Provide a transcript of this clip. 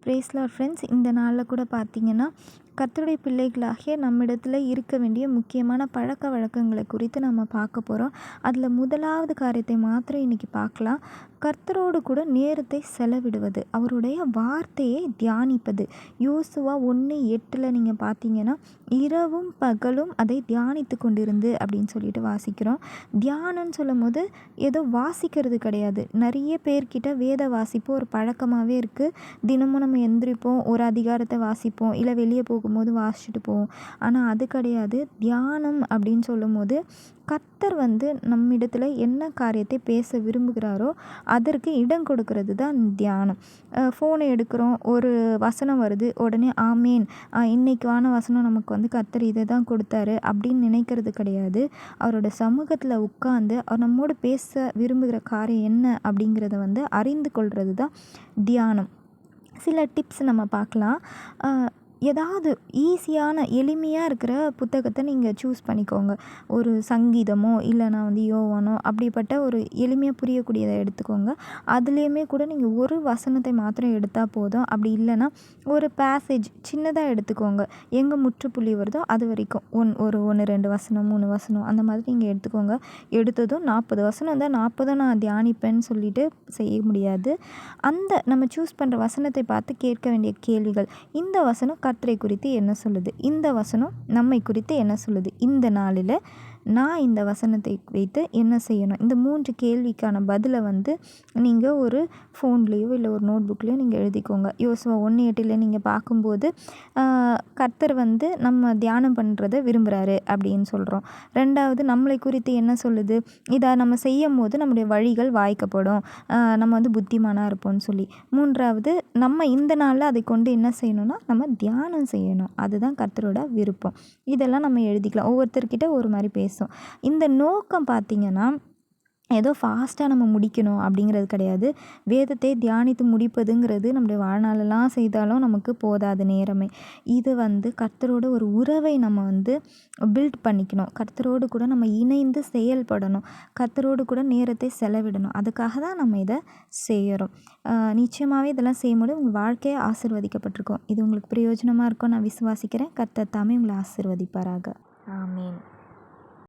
Price Lord friends. இந்த நாளில் கூட பார்த்தீங்கன்னா, கர்த்தருடைய பிள்ளைகளாகிய நம்மிடத்தில் இருக்க வேண்டிய முக்கியமான பழக்க வழக்கங்களை குறித்து நம்ம பார்க்க போகிறோம். அதில் முதலாவது காரியத்தை மாத்திரம் இன்றைக்கி பார்க்கலாம். கர்த்தரோடு கூட நேரத்தை செலவிடுவது, அவருடைய வார்த்தையை தியானிப்பது. யோசுவா 1:8 நீங்கள் பார்த்தீங்கன்னா, இரவும் பகலும் அதை தியானித்து கொண்டிருந்து அப்படின்னு சொல்லிட்டு வாசிக்கிறோம். தியானம்னு சொல்லும் போது ஏதோ வாசிக்கிறது கிடையாது. நிறைய பேர்கிட்ட வேத வாசிப்பு ஒரு பழக்கமாகவே இருக்குது. தினமும் நம்ம எந்திரிப்போம், ஒரு அதிகாரத்தை வாசிப்போம், இல்லை வெளியே போகும்போது வாசிச்சுட்டு போவோம். ஆனால் அது கிடையாது. தியானம் அப்படின்னு சொல்லும்போது கர்த்தர் நம்மிடத்தில் என்ன காரியத்தை பேச விரும்புகிறாரோ அதற்கு இடம் கொடுக்கறது தான் தியானம். ஃபோனை எடுக்கிறோம், ஒரு வசனம் வருது, உடனே ஆமேன், இன்னைக்கான வசனம் நமக்கு கர்த்தர் இதை தான் கொடுத்தாரு அப்படின்னு நினைக்கிறது கிடையாது. அவரோட சமூகத்தில் உட்கார்ந்து அவர் நம்மோடு பேச விரும்புகிற காரியம் என்ன அப்படிங்கிறத அறிந்து கொள்வது தான் தியானம். சில டிப்ஸ் நம்ம பார்க்கலாம். ஏதாவது ஈஸியான எளிமையாக இருக்கிற புத்தகத்தை நீங்கள் சூஸ் பண்ணிக்கோங்க. ஒரு சங்கீதமோ இல்லைனா யோவானோ அப்படிப்பட்ட ஒரு எளிமையாக புரியக்கூடியதை எடுத்துக்கோங்க. அதுலேயுமே கூட நீங்கள் ஒரு வசனத்தை மாத்திரம் எடுத்தால் போதும். அப்படி இல்லைன்னா ஒரு பேசேஜ் சின்னதாக எடுத்துக்கோங்க. எங்கே முற்றுப்புள்ளி வருதோ அது வரைக்கும் ஒரு 1-2 வசனம் 3 வசனம் அந்த மாதிரி நீங்கள் எடுத்துக்கோங்க. எடுத்ததும் 40 வசனம் தான் 40 நான் தியானிப்பேன்னு சொல்லிட்டு செய்ய முடியாது. அந்த நம்ம சூஸ் பண்ணுற வசனத்தை பார்த்து கேட்க வேண்டிய கேள்விகள், இந்த வசனம் கர்த்தரை குறித்து என்ன சொல்லுது, இந்த வசனம் நம்மை குறித்து என்ன சொல்லுது, இந்த நாளில் நான் இந்த வசனத்தை வைத்து என்ன செய்யணும். இந்த 3 கேள்விக்கான பதிலை நீங்கள் ஒரு ஃபோன்லேயோ இல்லை ஒரு நோட் புக்லேயோ நீங்கள் எழுதிக்கோங்க. யோசுவா 1:8 நீங்கள் பார்க்கும்போது கர்த்தர் நம்ம தியானம் பண்ணுறதை விரும்புகிறாரு அப்படின்னு சொல்கிறோம். 2வது நம்மளை குறித்து என்ன சொல்லுது, இதை நம்ம செய்யும் போது நம்முடைய வழிகள் வாய்க்கப்படும், நம்ம புத்திமானாக இருப்போம்னு சொல்லி. 3வது நம்ம இந்த நாளில் அதை கொண்டு என்ன செய்யணும்னா நம்ம தியானம் செய்யணும். அதுதான் கர்த்தரோட விருப்பம். இதெல்லாம் நம்ம எழுதிக்கலாம். ஒவ்வொருத்தர்கிட்ட ஒரு மாதிரி பேசும். இந்த நோக்கம் பார்த்திங்கன்னா ஏதோ ஃபாஸ்ட்டாக நம்ம முடிக்கணும் அப்படிங்கிறது கிடையாது. வேதத்தை தியானித்து முடிப்பதுங்கிறது நம்முடைய வாழ்நாளெல்லாம் செய்தாலும் நமக்கு போதாது நேரமே. இது கர்த்தரோட ஒரு உறவை நம்ம பில்ட் பண்ணிக்கணும். கர்த்தரோடு கூட நம்ம இணைந்து செயல்படணும். கர்த்தரோடு கூட நேரத்தை செலவிடணும். அதுக்காக தான் நம்ம இதை செய்கிறோம். நிச்சயமாகவே இதெல்லாம் செய்யும்போது உங்கள் வாழ்க்கையை ஆசீர்வதிக்கப்பட்டிருக்கும். இது உங்களுக்கு பிரயோஜனமாக இருக்கும் நான் விசுவாசிக்கிறேன். கர்த்தர் தாமே உங்களை ஆசீர்வதிப்பாராக. ஆமேன்.